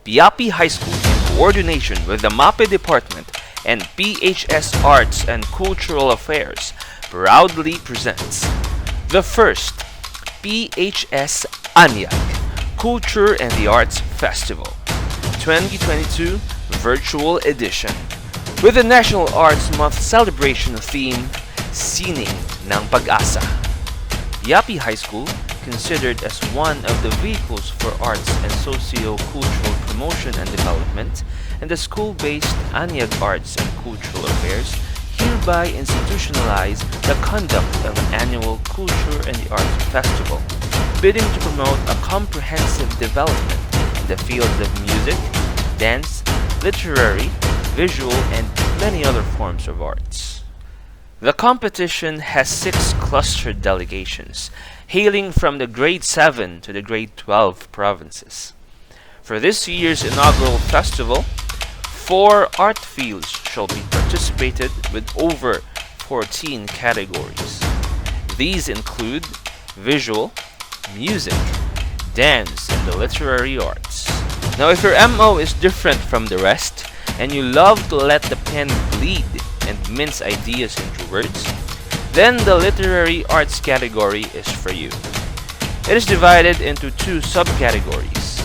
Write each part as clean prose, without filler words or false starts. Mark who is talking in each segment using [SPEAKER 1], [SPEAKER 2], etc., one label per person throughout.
[SPEAKER 1] Piapi High School, in coordination with the MAPE Department and PHS Arts and Cultural Affairs, proudly presents the first PHS Anyag Culture and the Arts Festival 2022 Virtual Edition, with the National Arts Month celebration theme, Sining ng Pag-asa. Piapi High School, considered as one of the vehicles for arts and socio-cultural promotion and development, and the school-based Anyag Arts and Cultural Affairs, hereby institutionalize the conduct of an annual Culture and the Arts Festival, bidding to promote a comprehensive development in the fields of music, dance, literary, visual, and many other forms of arts. The competition has 6 clustered delegations, hailing from the grade 7 to the grade 12 provinces. For this year's inaugural festival, 4 art fields shall be participated with over 14 categories. These include visual, music, dance, and the literary arts. Now, if your MO is different from the rest, and you love to let the pen bleed and mince ideas into words, then the literary arts category is for you. It is divided into 2 subcategories: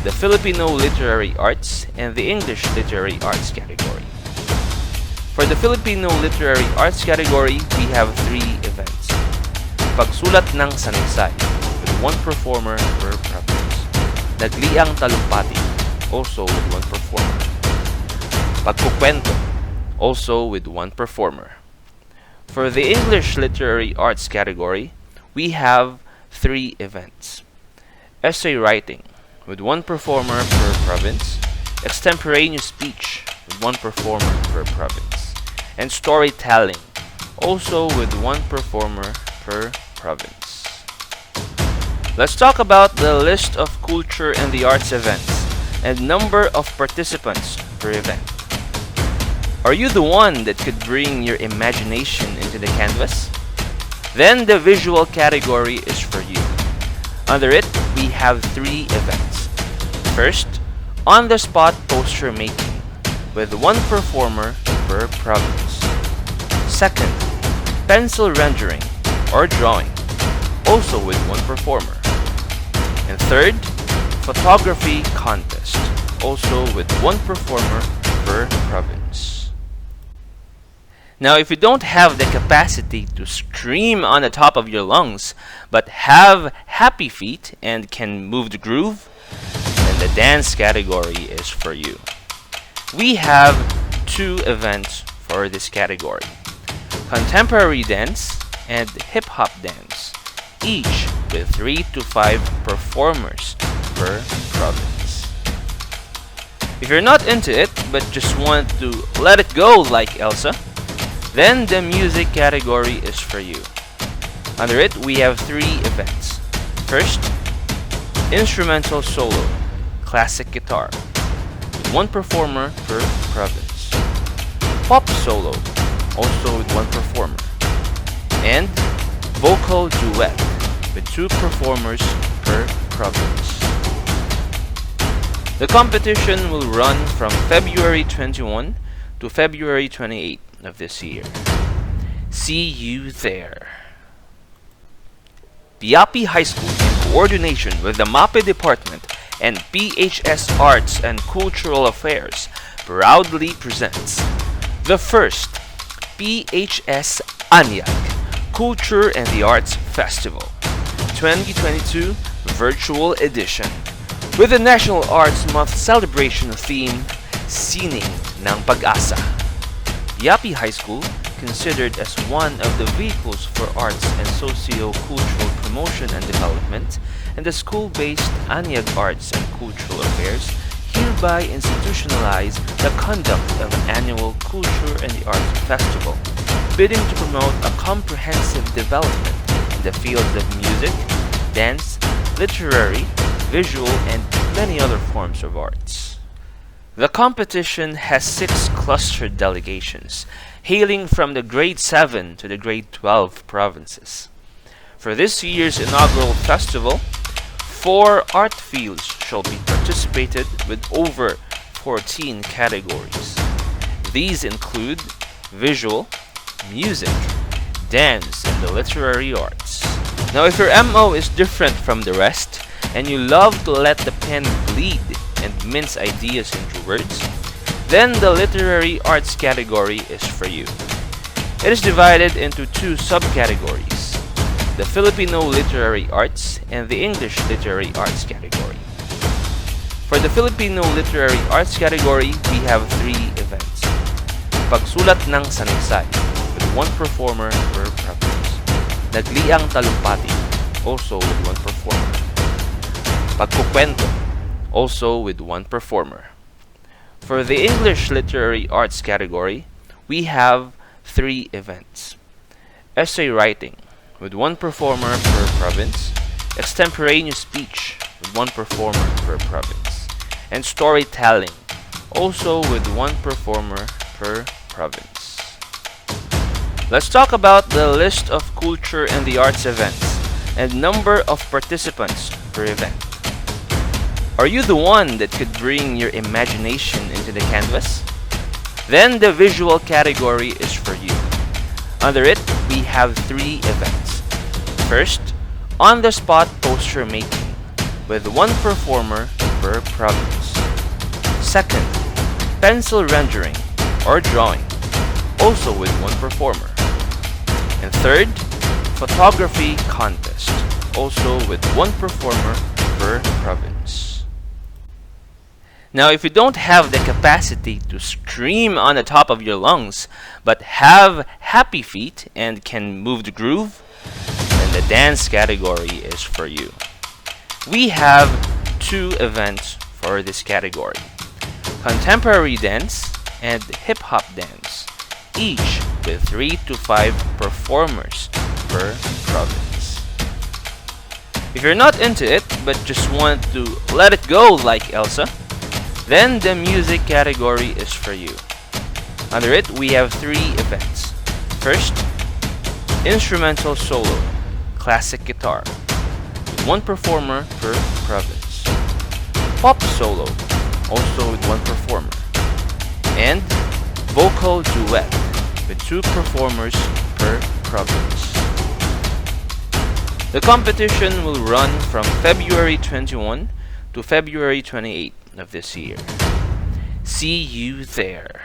[SPEAKER 1] the Filipino literary arts and the English literary arts category. For the Filipino literary arts category, we have 3 events. Pagsulat ng sanaysay, with 1 performer per province. Nagliang talumpati, also with 1 performer. Pagkukwento, also with 1 performer. For the English literary arts category, we have 3 events. Essay writing, with 1 performer per province. Extemporaneous speech, with 1 performer per province. And storytelling, also with 1 performer per province. Let's talk about the list of culture and the arts events and number of participants per event. Are you the one that could bring your imagination into the canvas? Then the visual category is for you. Under it, we have 3 events. First, on-the-spot poster making, with 1 performer per province. Second, pencil rendering or drawing, also with 1 performer. And third, photography contest, also with 1 performer per province. Now, if you don't have the capacity to scream on the top of your lungs, but have happy feet and can move the groove, then the dance category is for you. We have 2 events for this category: contemporary dance and hip-hop dance, each with 3 to 5 performers per province. If you're not into it, but just want to let it go like Elsa, then the music category is for you. Under it, we have 3 events. First, instrumental solo, classic guitar, with 1 performer per province. Pop solo, also with 1 performer. And vocal duet, with 2 performers per province. The competition will run from February 21 to February 28 of this year. See you there. Piapi High School, in coordination with the MAPE Department and PHS Arts and Cultural Affairs, proudly presents the first PHS Anyag Culture and the Arts Festival 2022 Virtual Edition, with the National Arts Month celebration theme, Sining ng Pag-asa. Piapi High School, considered as one of the vehicles for arts and socio-cultural promotion and development, and the school-based Anyag Arts and Cultural Affairs, hereby institutionalize the conduct of an annual Culture and the Arts Festival, bidding to promote a comprehensive development in the fields of music, dance, literary, visual, and many other forms of arts. The competition has 6 clustered delegations, hailing from the grade 7 to the grade 12 provinces. For this year's inaugural festival, 4 art fields shall be participated with over 14 categories. These include visual, music, dance, and the literary arts. Now, if your MO is different from the rest, and you love to let the pen bleed and mince ideas into words, then the literary arts category is for you. It is divided into 2 subcategories: the Filipino literary arts and the English literary arts category. For the Filipino literary arts category, we have 3 events. Pagsulat ng sanaysay with 1 performer per province. Nagliang talumpati, also with 1 performer. Pagkukwento, also with 1 performer. For the English literary arts category, we have 3 events. Essay writing with 1 performer per province. Extemporaneous speech with 1 performer per province. And storytelling, also with 1 performer per province. Let's talk about the list of culture and the arts events and number of participants per event. Are you the one that could bring your imagination into the canvas? Then the visual category is for you. Under it, we have 3 events. First, on-the-spot poster making with 1 performer per province. Second, pencil rendering or drawing, also with 1 performer. And third, photography contest, also with 1 performer per province. Now, if you don't have the capacity to scream on the top of your lungs, but have happy feet and can move the groove, then the dance category is for you. We have 2 events for this category: contemporary dance and hip-hop dance, each with 3 to 5 performers per province. If you're not into it, but just want to let it go like Elsa, then the music category is for you. Under it, we have 3 events. First, instrumental solo, classic guitar, with 1 performer per province. Pop solo, also with 1 performer. And vocal duet, with 2 performers per province. The competition will run from February 21 to February 28 of this year. See you there.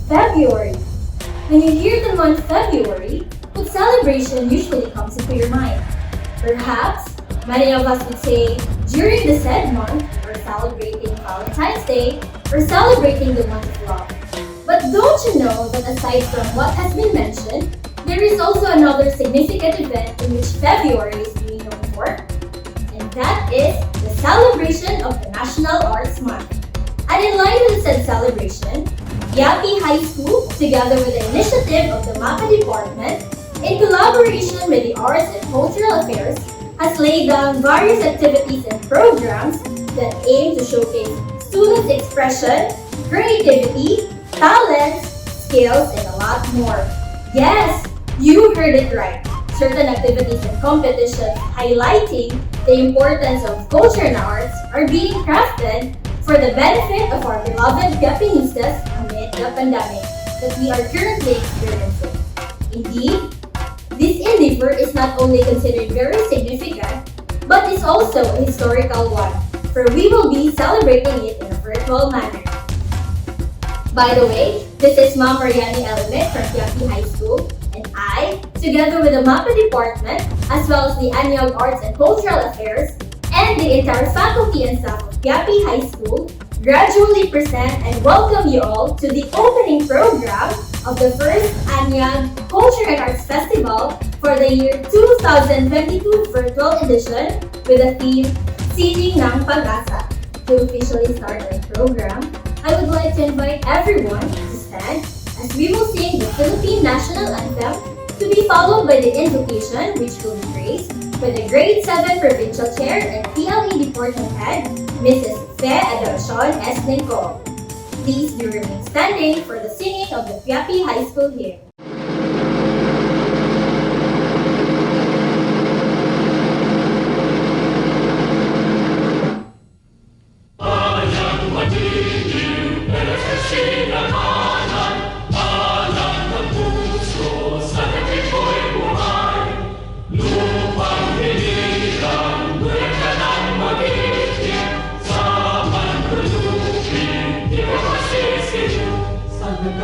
[SPEAKER 2] February. When you hear the month February, what celebration usually comes into your mind? Perhaps, many of us would say, during the said month, we're celebrating Valentine's Day, or celebrating the month of love. But don't you know that aside from what has been mentioned, there is also another significant event in which February is being known for? And that is the celebration of the National Arts Month. And in line with said celebration, Piapi High School, together with the initiative of the MAPA Department, in collaboration with the Arts and Cultural Affairs, has laid down various activities and programs that aim to showcase students' expression, creativity, talents, skills, and a lot more. Yes, you heard it right. Certain activities and competitions highlighting the importance of culture and arts are being crafted for the benefit of our beloved Piapinistas amid the pandemic that we are currently experiencing. Indeed, this endeavor is not only considered very significant, but is also a historical one, for we will be celebrating it in a virtual manner. By the way, this is Ma'am Mariani Element from Piapi High School, and I, together with the MAPA Department, as well as the Anyag Arts and Cultural Affairs, and the entire faculty and staff of Piapi High School, gradually present and welcome you all to the opening program of the first Anyag Culture and Arts Festival for the year 2022 virtual edition with the theme Sining ng Pag-asa. To officially start our program, I would like to invite everyone to stand as we will sing the Philippine National Anthem, to be followed by the invocation, which will be praised by the Grade 7 Provincial Chair and PLE Department Head, Mrs. Fe Adoracion S. Lincoln. Please do remain standing for the singing of the Piapi High School hymn.
[SPEAKER 3] Sa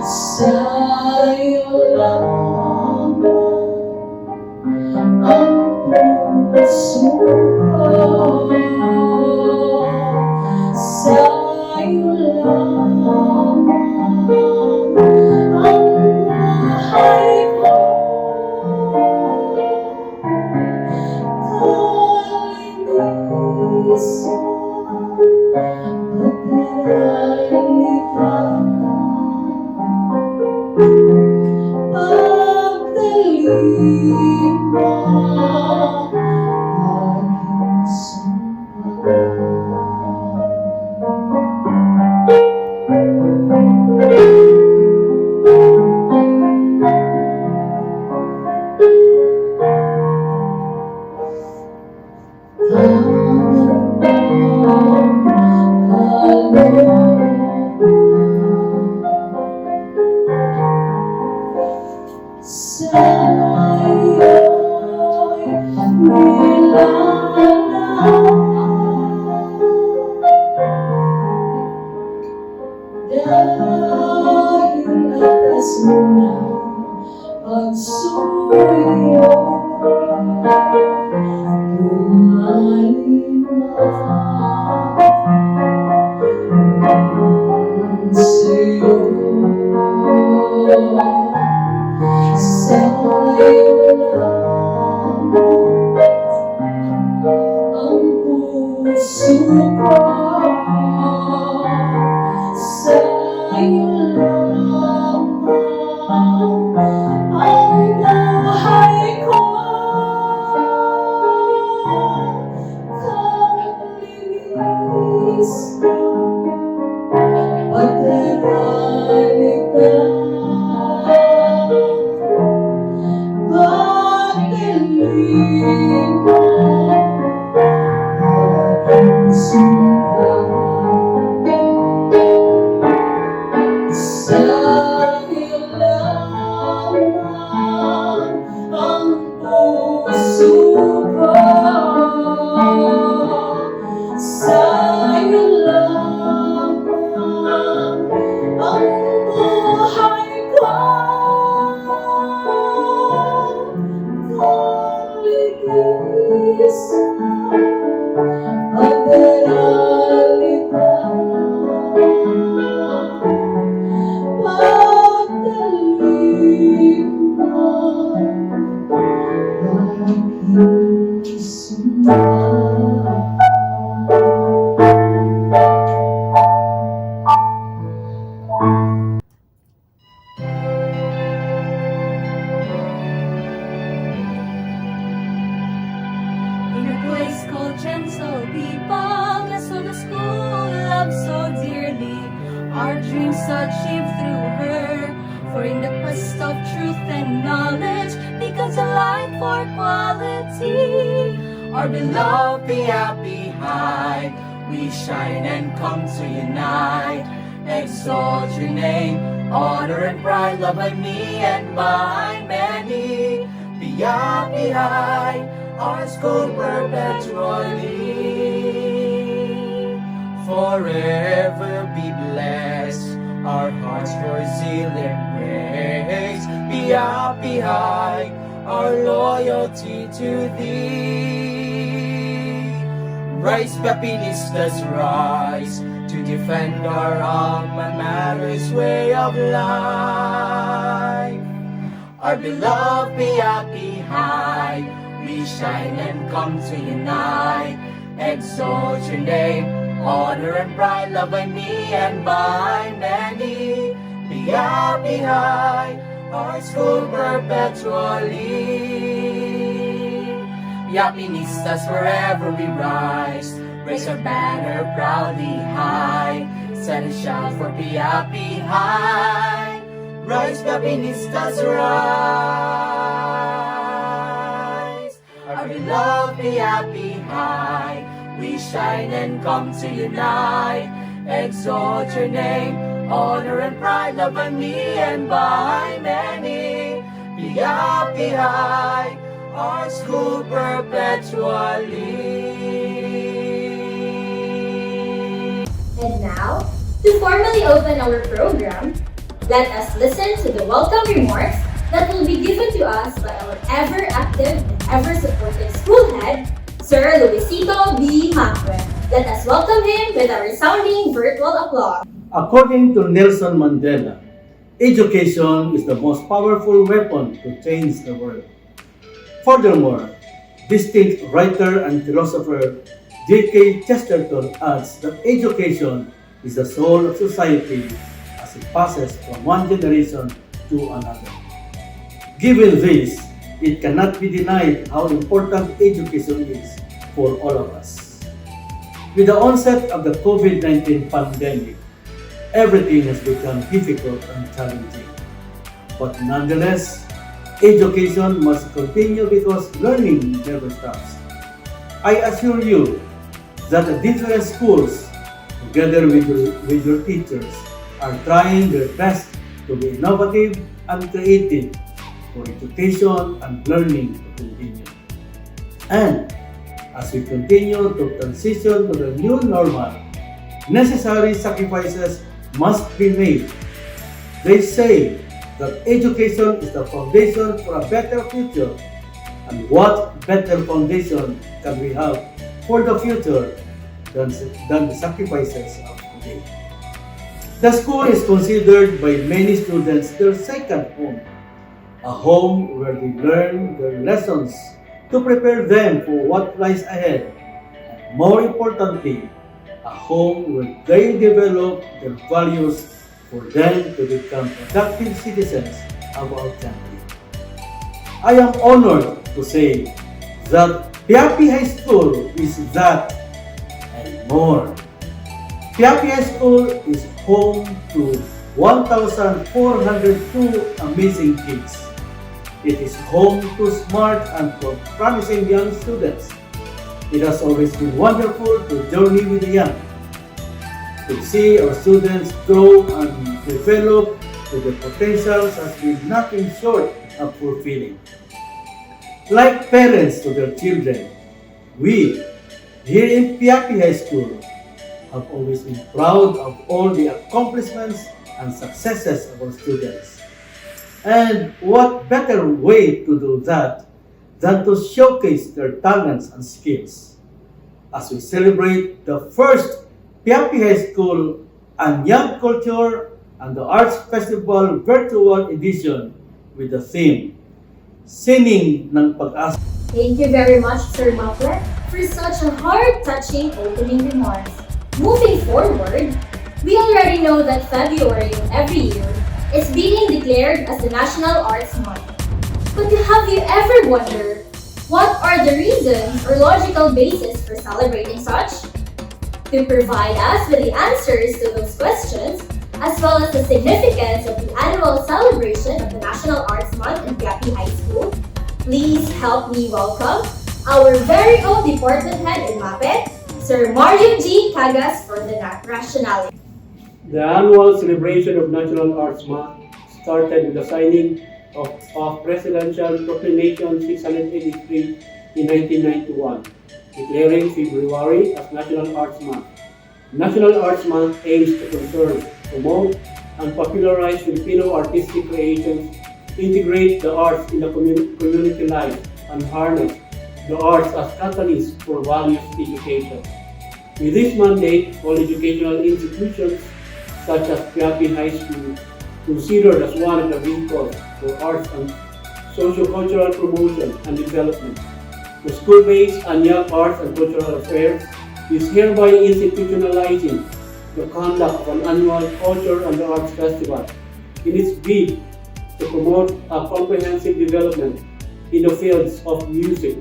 [SPEAKER 3] Sa'yo lamang ang puso ko, sa'yo lamang ang buhay ko. Kalinisan, pagdarali ka, pagdaling mo aking sumpa.
[SPEAKER 4] Our beloved Piapi High, we shine and come to unite. Exalt your name, honor and pride, loved by me and by many. Piapi High, our school perpetually. Forever be blessed, our hearts for zeal and praise. Piapi High, our loyalty to thee. Rise, Piapinistas, rise, to defend our alma mater's way of life. Our beloved Piapi High, we shine and come to unite. Exalt your name, honor and pride, loved by me and by many. Piapi High, our school perpetually. Piapinistas, forever we rise, raise our banner proudly high, set a shout for Piapi High. Rise, Piapinistas, rise. Our beloved Piapi High, we shine and come to unite. Exalt your name, honor and pride, loved by me and by many. Piapi High, our school perpetually.
[SPEAKER 2] And now, to formally open our program, let us listen to the welcome remarks that will be given to us by our ever-active and ever-supportive school head, Sir Luisito B. Macwe. Let us welcome him with our resounding virtual applause.
[SPEAKER 5] According to Nelson Mandela, education is the most powerful weapon to change the world. Furthermore, distinct writer and philosopher J.K. Chesterton adds that education is the soul of society as it passes from one generation to another. Given this, it cannot be denied how important education is for all of us. With the onset of the COVID-19 pandemic, everything has become difficult and challenging. But nonetheless, education must continue because learning never stops. I assure you that the different schools, together with your teachers, are trying their best to be innovative and creative for education and learning to continue. And as we continue to transition to the new normal, necessary sacrifices must be made. They say that education is the foundation for a better future. And what better foundation can we have for the future than the sacrifices of today? The school is considered by many students their second home, a home where they learn their lessons to prepare them for what lies ahead, and more importantly, a home where they develop their values for them to become productive citizens of our country. I am honored to say that Piapi High School is that and more. Piapi High School is home to 1,402 amazing kids. It is home to smart and promising young students. It has always been wonderful to journey with the young, to see our students grow and develop to their potentials has been nothing short of fulfilling. Like parents to their children, we, here in Piapi High School, have always been proud of all the accomplishments and successes of our students. And what better way to do that than to showcase their talents and skills as we celebrate the first Piapi High School Anyag Culture and the Arts Festival Virtual Edition with the theme, Sining ng Pag-asa.
[SPEAKER 2] Thank you very much, Sir Macwe, for such a heart-touching opening remarks. Moving forward, we already know that February of every year is being declared as the National Arts Month. But have you ever wondered what are the reasons or logical basis for celebrating such? To provide us with the answers to those questions, as well as the significance of the annual celebration of the National Arts Month in Piapi High School, please help me welcome our very own department head in MAPE, Sir Mario G. Cagas for the rationale.
[SPEAKER 6] The annual celebration of National Arts Month started with the signing of Presidential Proclamation 683 in 1991, declaring February as National Arts Month. National Arts Month aims to conserve, promote, and popularize Filipino artistic creations, integrate the arts in the community life, and harness the arts as catalysts for values education. With this mandate, all educational institutions, such as Piapi High School, considered as one of the vehicles for arts and socio-cultural promotion and development. The school-based Anyag Arts and Cultural Affairs is hereby institutionalizing the conduct of an annual Culture and the Arts Festival in its bid to promote a comprehensive development in the fields of music,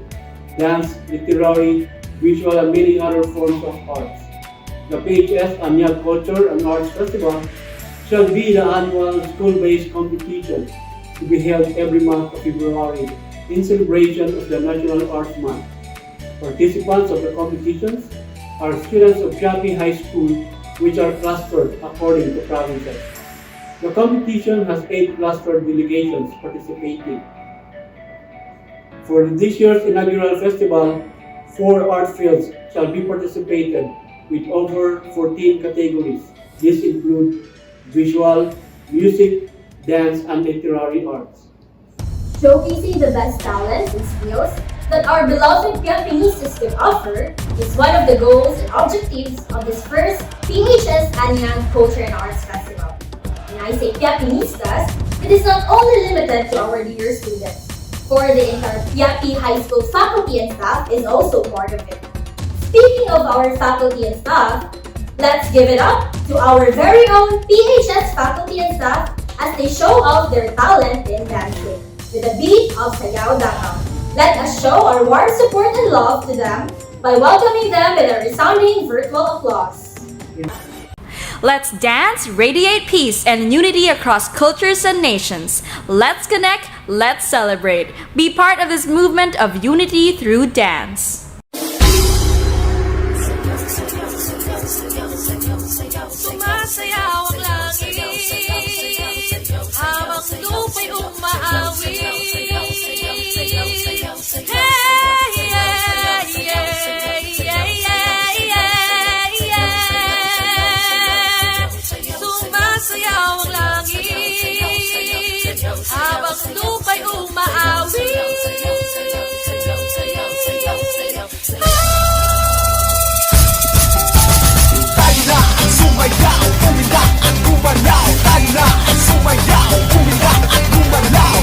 [SPEAKER 6] dance, literary, visual, and many other forms of arts. The PHS Anyag Culture and Arts Festival shall be the annual school-based competition to be held every month of February in celebration of the National Arts Month. Participants of the competitions are students of Piapi High School, which are clustered according to provinces. The competition has 8 clustered delegations participating. For this year's inaugural festival, 4 art fields shall be participated with over 14 categories. These include visual, music, dance, and literary arts.
[SPEAKER 2] Showcasing the best talents and skills that our beloved Piapinistas can offer is one of the goals and objectives of this first PHS Anyag Culture and Arts Festival. When I say Piapinistas, it is not only limited to our dear students, for the entire Piapi High School faculty and staff is also part of it. Speaking of our faculty and staff, let's give it up to our very own PHS faculty and staff as they show off their talent in dancing with a beat of Sayaw. Let us show our warm support and love to them by welcoming them with a resounding virtual applause.
[SPEAKER 7] Let's dance, radiate peace and unity across cultures and nations. Let's connect, let's celebrate. Be part of this movement of unity through dance.
[SPEAKER 8] Sumasayaw ang langit habang lupa'y umaawi. Sumasayaw ang langit habang lupa'y umaawi.
[SPEAKER 4] Tayo na ang sumayaw, umila at gumalaw. Tayo na ang sumayaw, umila at gumalaw.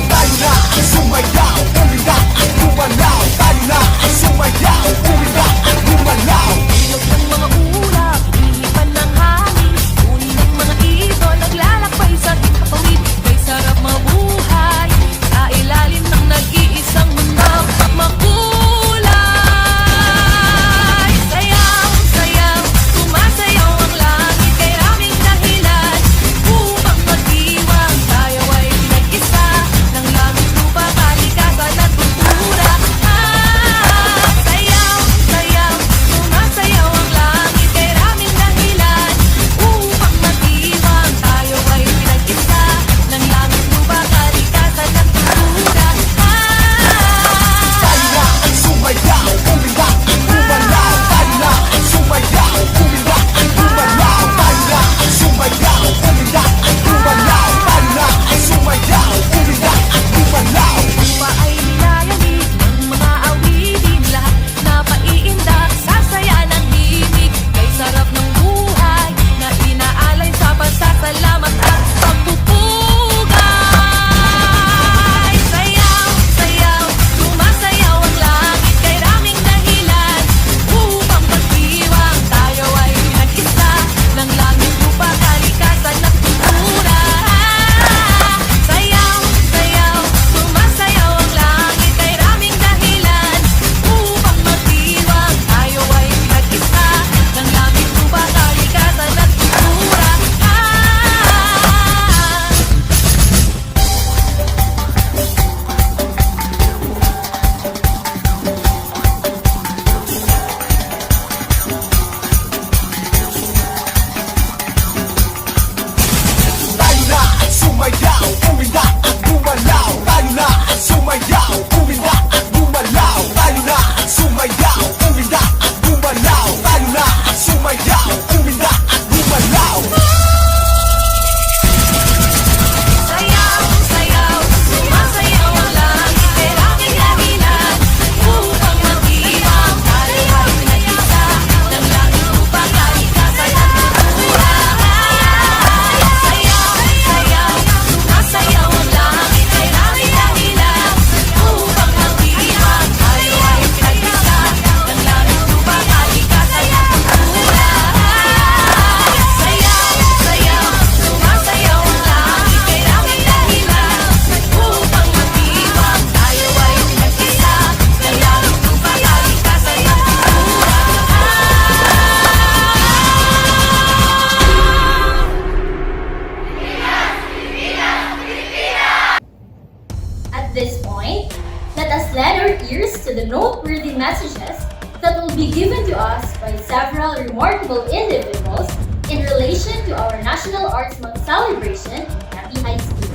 [SPEAKER 2] At this point, let us lend our ears to the noteworthy messages that will be given to us by several remarkable individuals in relation to our National Arts Month celebration in Piapi High School.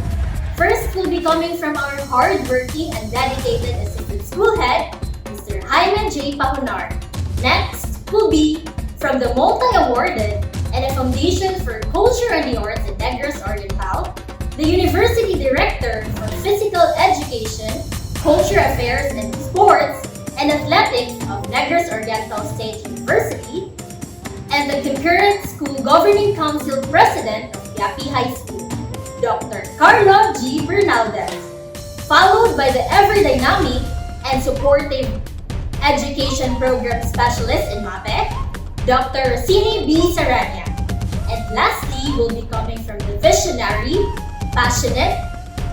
[SPEAKER 2] First will be coming from our hardworking and dedicated assistant school head, Mr. Hyman J. Pahunar. Next will be from the multi-awarded and a Foundation for Culture and the Arts in Negros Oriental, the University Director for Physical Education, Culture Affairs and Sports, and Athletics of Negros Oriental State University, and the concurrent School Governing Council President of Piapi High School, Dr. Carlo G. Bernaldez, followed by the ever-dynamic and supportive Education Program Specialist in MAPE, Dr. Rosini B. Saranya. And lastly will be coming from the visionary, passionate,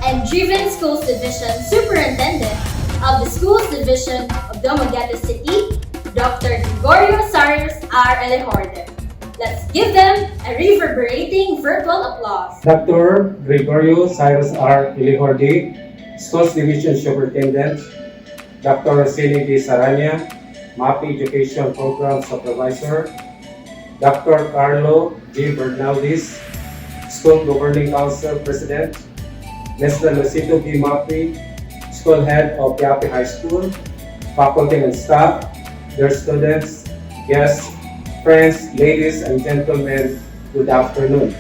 [SPEAKER 2] and driven Schools Division Superintendent of the Schools Division of Dumaguete City, Dr. Gregorio Sarios R. Elejorde. Let's give them a reverberating virtual applause.
[SPEAKER 6] Dr. Gregorio Cyrus R. Elejorde, Schools Division Superintendent, Dr. Rosini D. Saranya, MAPE Education Program Supervisor, Dr. Carlo G. Bernaldez, School Governing Council President, Mr. Lucito B. MAPE, School Head of Piapi High School, faculty and staff, their students, guests, friends, ladies and gentlemen, good afternoon.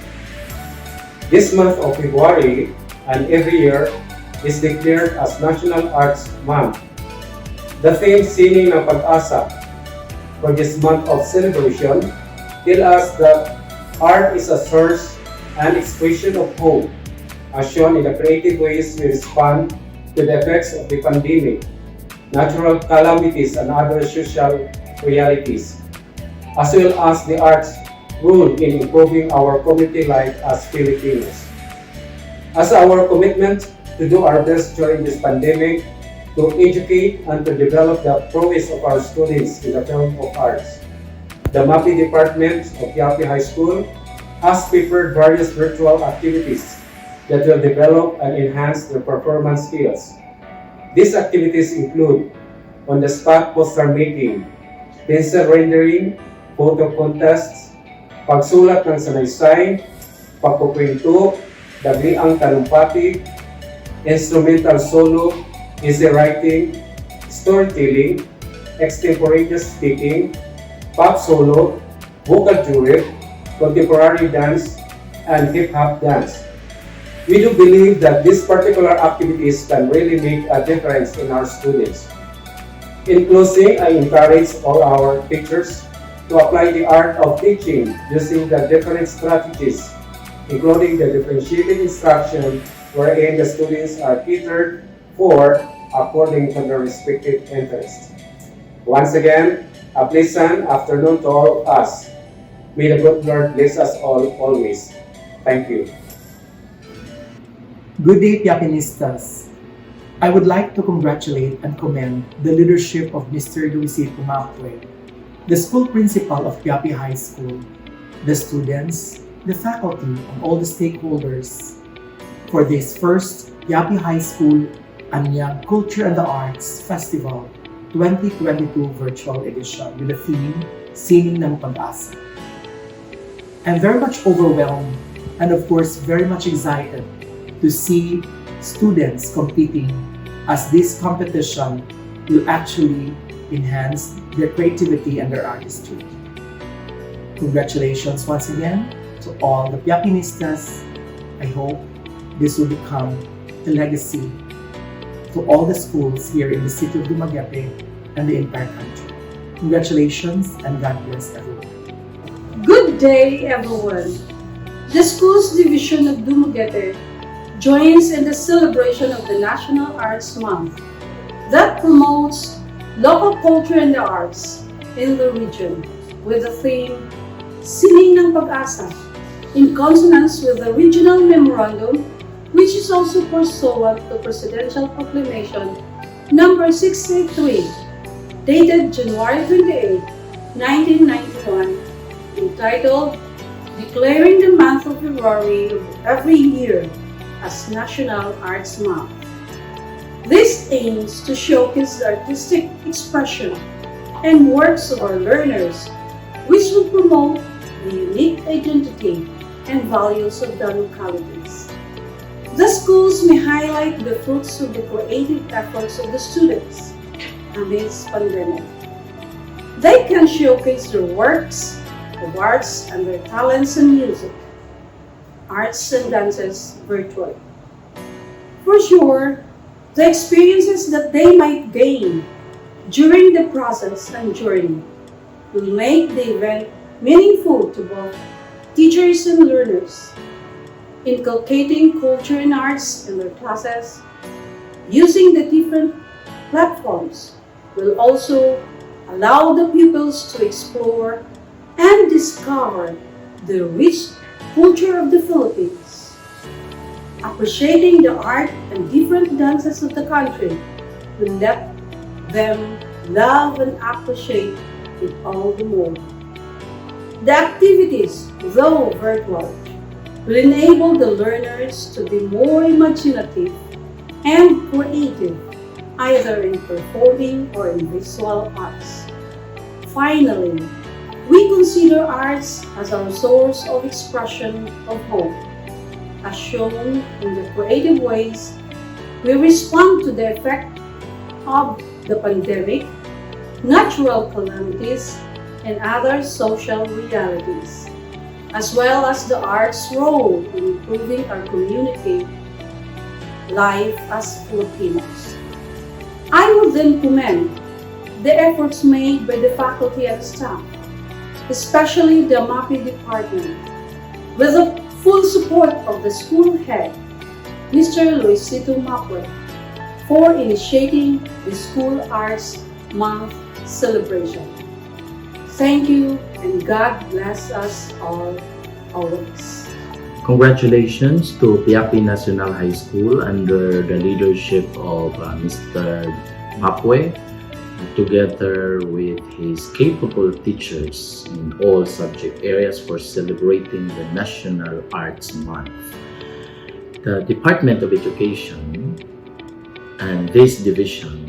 [SPEAKER 6] This month of February and every year is declared as National Arts Month. The theme Sining ng Pag-asa for this month of celebration tell us that art is a source and expression of hope, as shown in the creative ways we respond to the effects of the pandemic, natural calamities, and other social realities, as well as the arts' role in improving our community life as Filipinos. As our commitment to do our best during this pandemic, to educate and to develop the prowess of our students in the field of arts, the MAPE Department of Piapi High School has prepared various virtual activities that will develop and enhance their performance skills. These activities include on-the-spot poster making, pencil rendering, photo contests, pagsulat ng sanaysay, pagkukwento, dagliang talumpati, instrumental solo, essay writing, storytelling, extemporaneous speaking, pop solo, vocal duet, contemporary dance, and hip-hop dance. We do believe that these particular activities can really make a difference in our students. In closing, I encourage all our teachers to apply the art of teaching using the different strategies, including the differentiated instruction wherein the students are catered for according to their respective interests. Once again, a pleasant afternoon to all of us. May the good Lord bless us all always. Thank you.
[SPEAKER 9] Good day, Piapinistas. I would like to congratulate and commend the leadership of Mr. Luisito Macue, the school principal of Piapi High School, the students, the faculty, and all the stakeholders for this first Piapi High School Anyag Culture and the Arts Festival 2022 virtual edition with the theme Sining ng Pag-asa. I'm very much overwhelmed and of course very much excited to see students competing, as this competition will actually enhance their creativity and their artistry. Congratulations once again to all the Piapinistas. I hope this will become a legacy to all the schools here in the city of Dumaguete and the entire country. Congratulations and God bless everyone.
[SPEAKER 10] Good day, everyone. The Schools Division of Dumaguete joins in the celebration of the National Arts Month that promotes local culture and the arts in the region with the theme Sining ng Pag-asa, in consonance with the regional memorandum, which is also pursuant to Presidential Proclamation number 683, dated January 28, 1991, entitled Declaring the Month of February of every year as National Arts Month. This aims to showcase the artistic expression and works of our learners, which will promote the unique identity and values of the localities. The schools may highlight the fruits of the creative efforts of the students amidst pandemic. They can showcase their works of arts and their talents in music, arts and dances virtually. For sure, the experiences that they might gain during the process and journey will make the event meaningful to both teachers and learners. Inculcating culture and arts in their classes using the different platforms will also allow the pupils to explore and discover the rich culture of the Philippines. Appreciating the art and different dances of the country will let them love and appreciate it all the more. The activities, though virtual, will enable the learners to be more imaginative and creative, either in performing or in visual arts. Finally, we consider arts as our source of expression of hope. As shown in the creative ways we respond to the effect of the pandemic, natural calamities, and other social realities, as well as the arts' role in improving our community life as Filipinos. I would then commend the efforts made by the faculty and staff, especially the MAPI department, with the full support of the school head, Mr. Luisito Mapue, for initiating the School Arts Month celebration. Thank you, and God bless us all always.
[SPEAKER 11] Congratulations to Piapi National High School under the leadership of Mr. Mapue, together with his capable teachers in all subject areas for celebrating the National Arts Month. The Department of Education and this division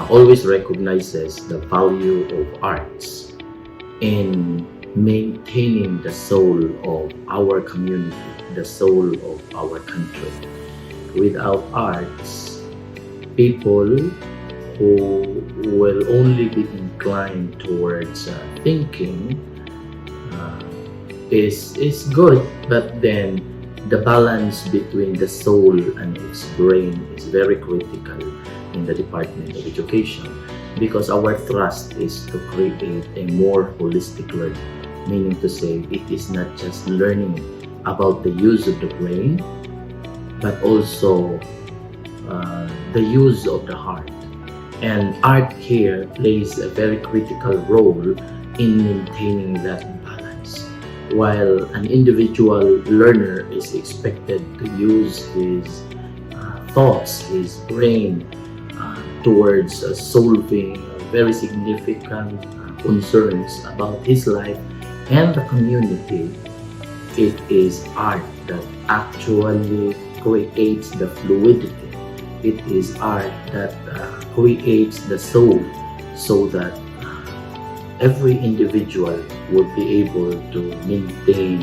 [SPEAKER 11] always recognizes the value of arts in maintaining the soul of our community, the soul of our country. Without arts, people who will only be inclined towards thinking is good, but then the balance between the soul and its brain is very critical in the Department of Education, because our thrust is to create a more holistic learning, meaning to say it is not just learning about the use of the brain, but also the use of the heart. And art here plays a very critical role in maintaining that balance. While an individual learner is expected to use his thoughts, his brain, towards solving very significant concerns about his life and the community, it is art that actually creates the fluidity. It is art that creates the soul, so that every individual would be able to maintain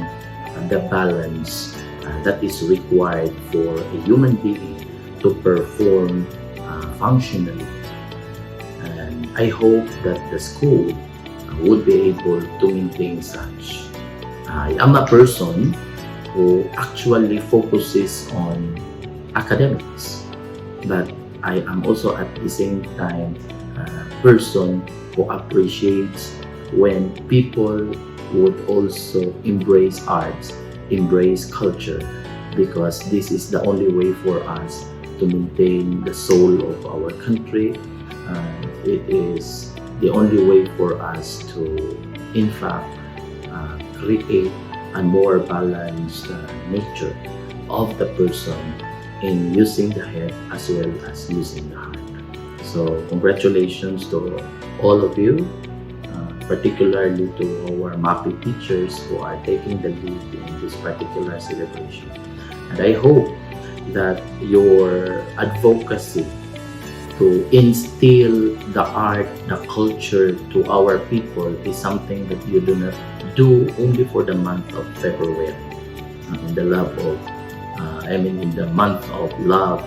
[SPEAKER 11] the balance that is required for a human being to perform functionally. And I hope that the school would be able to maintain such. I am a person who actually focuses on academics, but I am also at the same time a person who appreciates when people would also embrace arts, embrace culture, because this is the only way for us to maintain the soul of our country. It is the only way for us to, in fact, create a more balanced nature of the person in using the head as well as using the heart. So congratulations to all of you, particularly to our MAPI teachers who are taking the lead in this particular celebration. And I hope that your advocacy to instill the art, the culture to our people is something that you do not do only for the month of February, in the love of, in the month of love,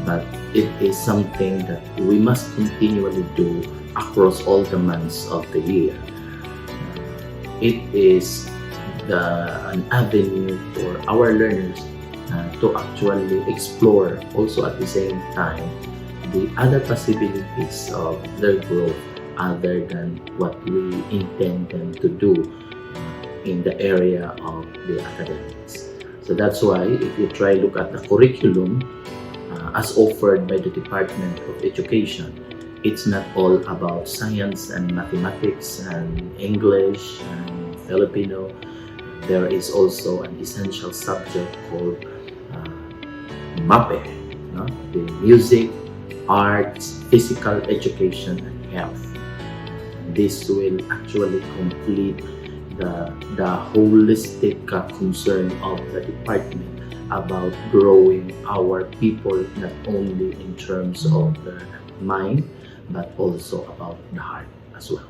[SPEAKER 11] but it is something that we must continually do across all the months of the year. It is an avenue for our learners to actually explore also at the same time the other possibilities of their growth other than what we intend them to do in the area of the academics. So that's why if you try look at the curriculum as offered by the Department of Education, it's not all about science and mathematics and English and Filipino. There is also an essential subject called MAPE, the music, arts, physical education, and health. This will actually complete the holistic concern of the department about growing our people not only in terms of the mind but also about the heart as well.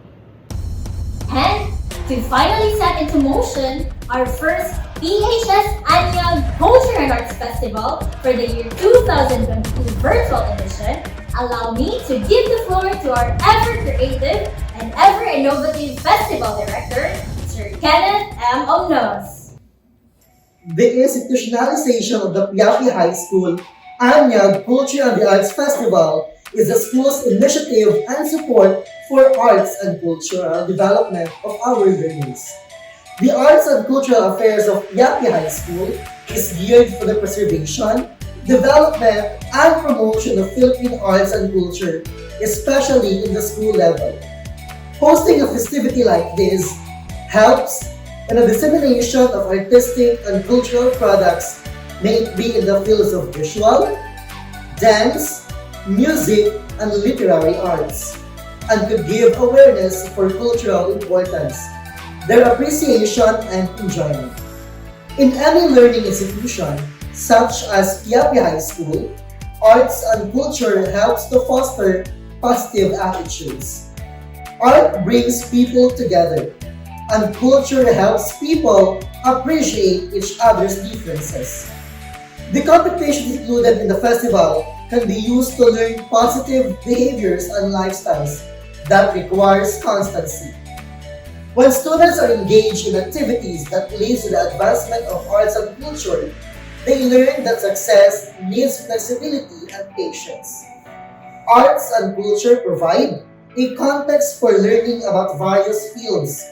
[SPEAKER 2] And to finally set into motion our first PHS Anyag Culture and Arts Festival for the year 2022 virtual edition, allow me to give the floor to our ever-creative and ever-innovative festival director, Sir Kenneth M. Omnos.
[SPEAKER 12] The institutionalization of the Piapi High School Anyag Culture and the Arts Festival is the school's initiative and support for arts and cultural development of our learners. The arts and cultural affairs of Piapi High School is geared for the preservation, development, and promotion of Philippine arts and culture, especially in the school level. Hosting a festivity like this helps in the dissemination of artistic and cultural products, may it be in the fields of visual, dance, music, and literary arts, and could give awareness for cultural importance, their appreciation and enjoyment. In any learning institution, such as Piapi High School, arts and culture helps to foster positive attitudes. Art brings people together, and culture helps people appreciate each other's differences. The competition included in the festival can be used to learn positive behaviors and lifestyles that requires constancy. When students are engaged in activities that lead to the advancement of arts and culture, they learn that success needs flexibility and patience. Arts and culture provide a context for learning about various fields,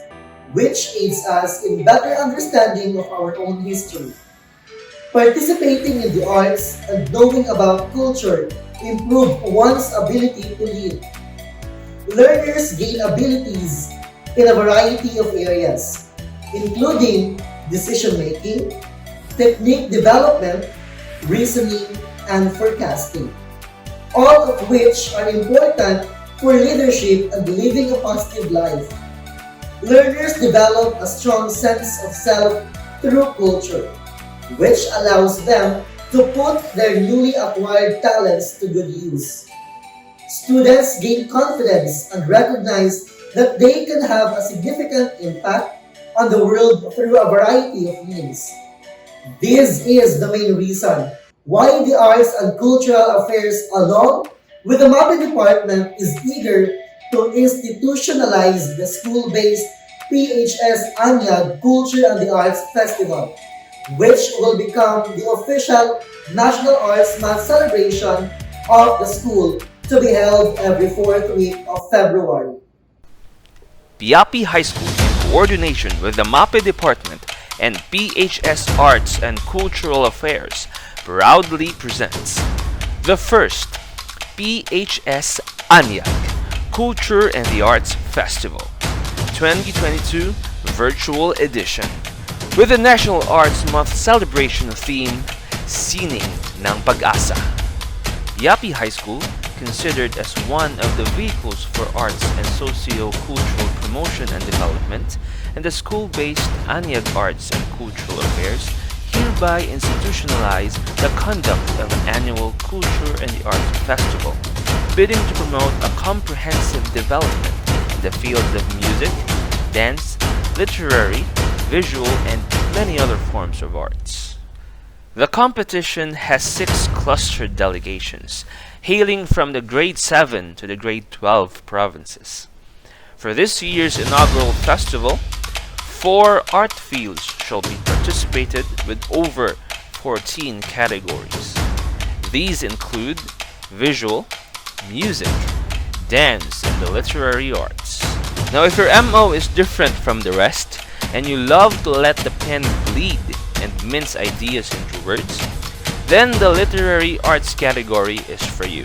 [SPEAKER 12] which aids us in better understanding of our own history. Participating in the arts and knowing about culture improve one's ability to lead. Learners gain abilities in a variety of areas, including decision-making, technique development, reasoning, and forecasting, all of which are important for leadership and living a positive life. Learners develop a strong sense of self through culture, which allows them to put their newly acquired talents to good use. Students gain confidence and recognize that they can have a significant impact on the world through a variety of means. This is the main reason why the Arts and Cultural Affairs, along with the MAPE department, is eager to institutionalize the school-based PHS Anyag Culture and the Arts Festival, which will become the official National Arts Month celebration of the school to be held every fourth week of February.
[SPEAKER 1] Piapi High School, in coordination with the MAPE Department and PHS Arts and Cultural Affairs, proudly presents the first PHS Anyag Culture and the Arts Festival 2022 Virtual Edition, with the National Arts Month celebration theme, Sining ng Pag-asa. Piapi High School, considered as one of the vehicles for arts and socio-cultural promotion and development, and the school-based Anyag Arts and Cultural Affairs, hereby institutionalize the conduct of an annual Culture and the Arts Festival bidding to promote a comprehensive development in the fields of music, dance, literary, visual, and many other forms of arts. The competition has 6 clustered delegations, hailing from the grade 7 to the grade 12 provinces. For this year's inaugural festival, 4 art fields shall be participated with over 14 categories. These include visual, music, dance, and the literary arts. Now, if your MO is different from the rest, and you love to let the pen bleed and mince ideas into words, then the literary arts category is for you.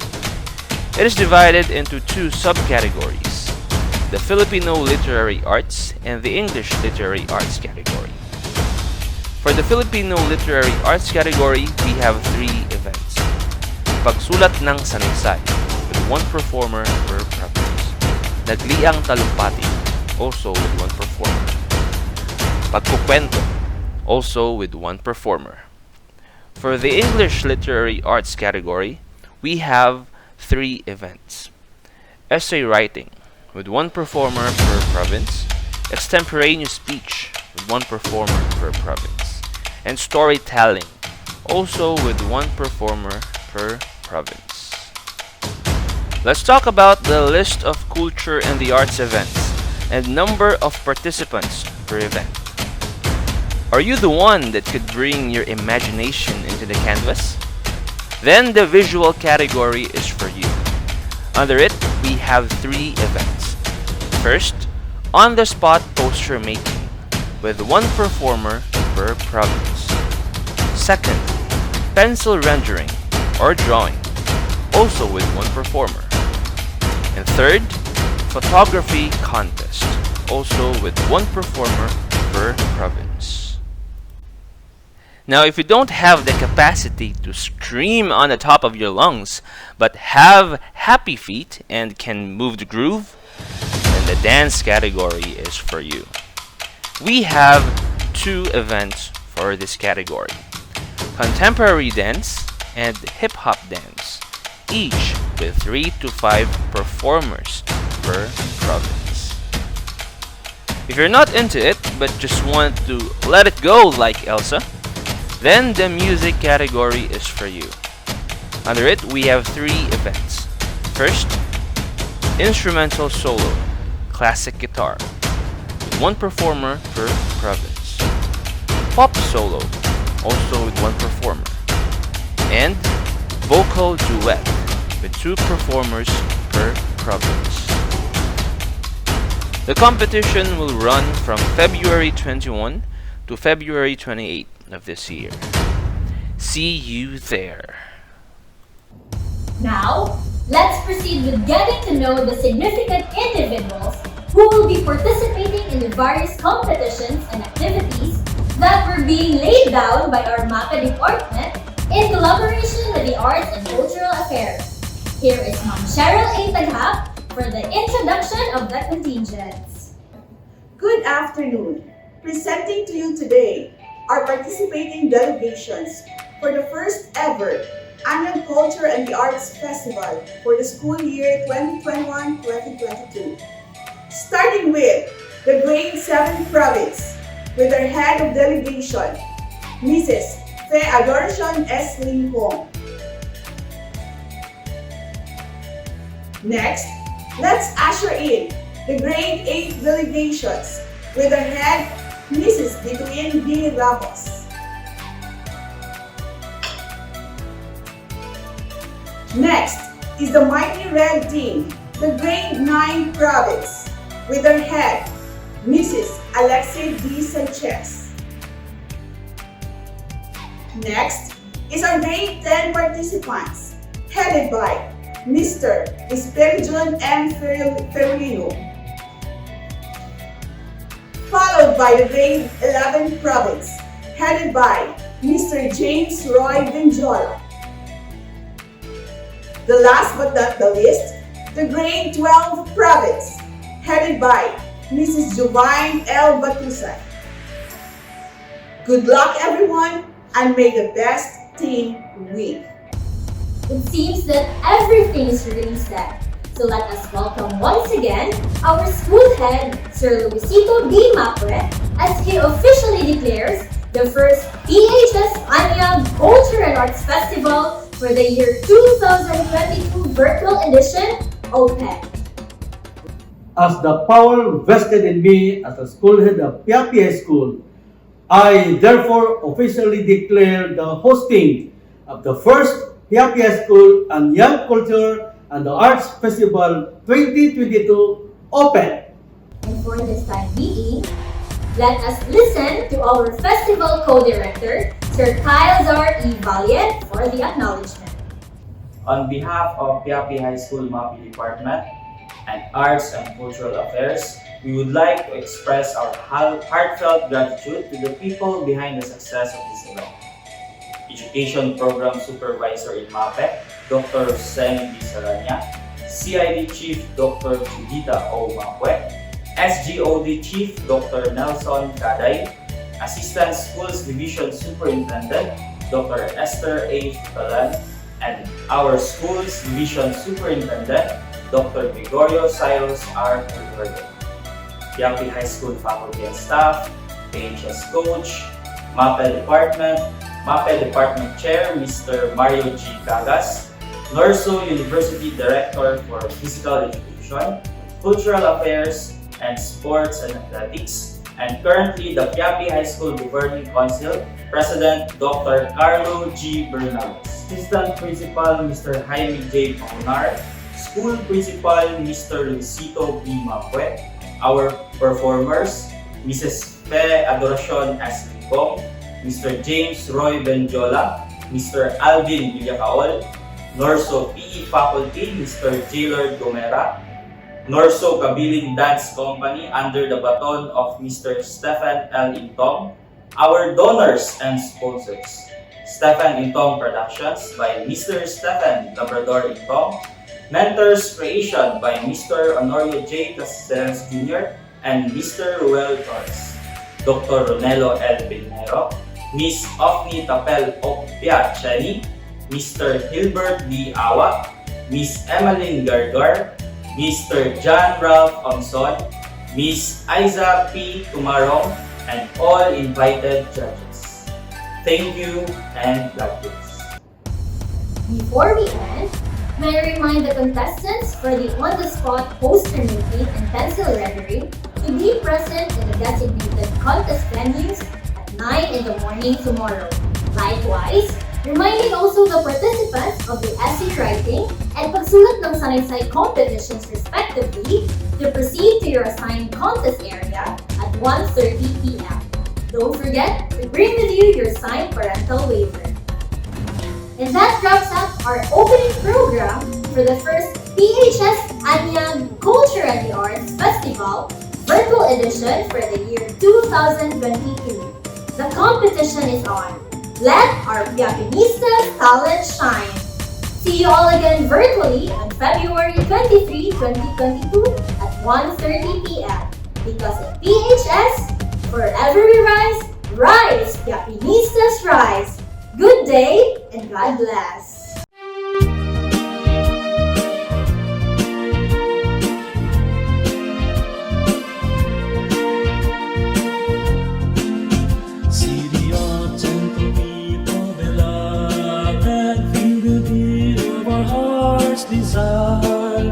[SPEAKER 1] It is divided into 2 subcategories: the Filipino literary arts and the English literary arts category. For the Filipino literary arts category, we have 3 events. Pagsulat ng sanaysay, with 1 performer per province. Nagliang talumpati, also with 1 performer. Pagkukwento, also with 1 performer. For the English literary arts category, we have 3 events. Essay writing, with 1 performer per province. Extemporaneous speech, with 1 performer per province. And storytelling, also with 1 performer per province. Let's talk about the list of culture and the arts events and number of participants per event. Are you the one that could bring your imagination into the canvas? Then the visual category is for you. Under it, we have 3 events. First, on-the-spot poster making, with 1 performer per province. Second, pencil rendering or drawing, also with 1 performer. And third, photography contest, also with 1 performer per province. Now, if you don't have the capacity to scream on the top of your lungs, but have happy feet and can move the groove, then the dance category is for you. We have 2 events for this category: contemporary dance and hip-hop dance, each with 3 to 5 performers per province. If you're not into it, but just want to let it go like Elsa, then the music category is for you. Under it, we have 3 events. First, instrumental solo, classic guitar, with 1 performer per province. Pop solo, also with 1 performer. And vocal duet, with 2 performers per province. The competition will run from February 21 to February 28 of this year. See you there.
[SPEAKER 2] Now, let's proceed with getting to know the significant individuals who will be participating in the various competitions and activities that were being laid down by our MAPA department in collaboration with the Arts and Cultural Affairs. Here is Ma'am Cheryl A. Taghap for the introduction of the contingents.
[SPEAKER 13] Good afternoon. Presenting to you today are participating delegations for the first ever Anyag Culture and the Arts Festival for the school year 2021-2022. Starting with the grade 7 province with our head of delegation, Mrs. Fe Adoracion S. Lincoln. Next, let's usher in the grade 8 delegations with our head, Mrs. Bituin B. Ramos. Next is the mighty red team, the grade 9 province, with our head, Mrs. Alexei D. Sanchez. Next is our grade 10 participants, headed by Mr. Esperijon M. Ferrino, followed by the grade 11 province, headed by Mr. James Roy Benjola. The last but not the least, the grade 12 province, headed by Mrs. Jovine L. Batusan. Good luck everyone, and may the best team win.
[SPEAKER 2] It seems that everything is really set. So let us welcome once again our school head, Sir Luisito B. Mapue, as he officially declares the first PHS Anyag Culture and Arts Festival for the year 2022 virtual edition open.
[SPEAKER 5] As the power vested in me as the school head of Piapi High School, I therefore officially declare the hosting of the first Piapi High School Anyag Culture and the Arts Festival 2022 open.
[SPEAKER 2] And for this time being, let us listen to our festival co-director, Sir Kyle Zar E. Valiant, for the acknowledgement.
[SPEAKER 14] On behalf of Piapi High School MAPI Department and Arts and Cultural Affairs, we would like to express our heartfelt gratitude to the people behind the success of this event. Education Program Supervisor in MAPE, Dr. Sen D. Saranya, CID Chief Dr. Judita O. Mapue, SGOD Chief Dr. Nelson Kaday, Assistant Schools Division Superintendent Dr. Esther A. Futalan, and our Schools Division Superintendent Dr. Gregorio Silos R. Culverde, Piapi High School faculty and staff, PHS Coach, MAPE Department Chair Mr. Mario G. Cagas, Norso University Director for Physical Education, Cultural Affairs, and Sports and Athletics, and currently the Piapi High School Governing Council President Dr. Carlo G. Bernal, Assistant Principal Mr. Jaime J. Paunar, School Principal Mr. Luisito B. Mapue, our performers, Mrs. Fe Adoracion S. Licong, Mr. James Roy Benjola, Mr. Alvin Villacaol, Norso PE Faculty, Mr. Jaylord Gomera, Norso Kabiling Dance Company under the baton of Mr. Stephen L. Intong, our donors and sponsors, Stephen Intong Productions by Mr. Stephen Labrador Intong, Mentors Creation by Mr. Honorio J. Castellanos Jr. and Mr. Ruel Torres, Dr. Ronelo L. Binero, Miss Ofni Tapel Opia Cheni, Mr. Hilbert D. Awa, Miss Emmeline Gargar, Mr. John Ralph Omson, Miss Aiza P. Tumarong, and all invited judges. Thank you and God bless.
[SPEAKER 2] Before we end, may I remind the contestants for the on-the-spot poster making and pencil rendering to be present in the designated contest venues at 9 in the morning tomorrow. Likewise, reminding also the participants of the essay writing and pagsulat ng sanaysay competitions respectively to proceed to your assigned contest area at 1:30 p.m. Don't forget to bring with you your signed parental waiver. And that wraps up our opening program for the first PHS Anyag Culture and the Arts Festival virtual edition for the year 2022. The competition is on. Let our Piapinistas talent shine. See you all again virtually on February 23, 2022 at 1:30 p.m. Because at PHS, forever we rise, rise, Piapinistas rise. Good day and God bless.
[SPEAKER 3] See the art and people beloved, feel the beat of our heart's desire.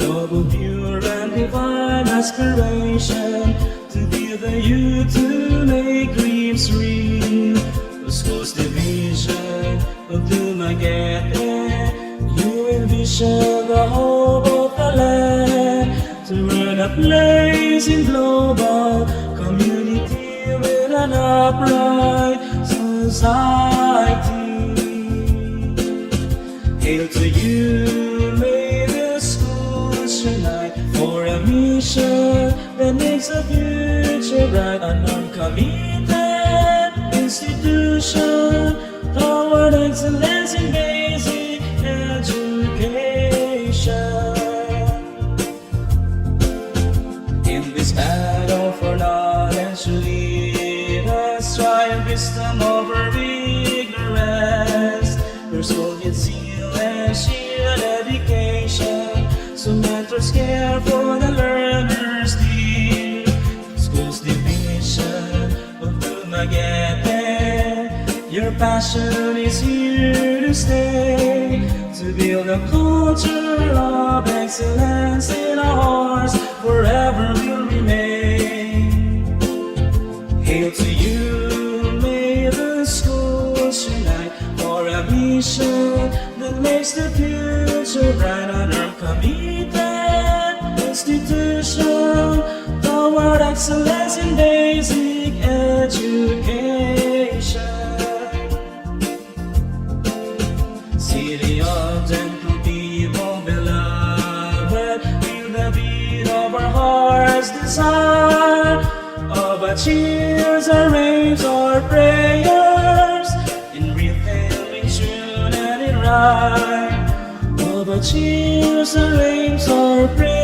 [SPEAKER 3] Love of pure and divine aspiration to be the youth to make dreams real. School's division of Dumaguete, you envision the hope of the land to run a place in global community with an upright society. Hail to you, may the schools unite for a mission that makes a future bright. An uncommitted institution toward excellence in basic education. In this battle for knowledge, lead us, triumph wisdom over ignorance. There's holy zeal and care for the learners dear. School's division of Dumaguete, your passion is here to stay, to build a culture of excellence in our hearts, forever will remain. Hail to you, may the schools unite for a mission that makes the future bright on our committed institution toward excellence in basic education. City of gentle people, beloved, feel the beat of our hearts' desire, of our cheers, our raves, our prayers, in rhythm, in tune, and in rhyme. Of our cheers, our raves, our prayers,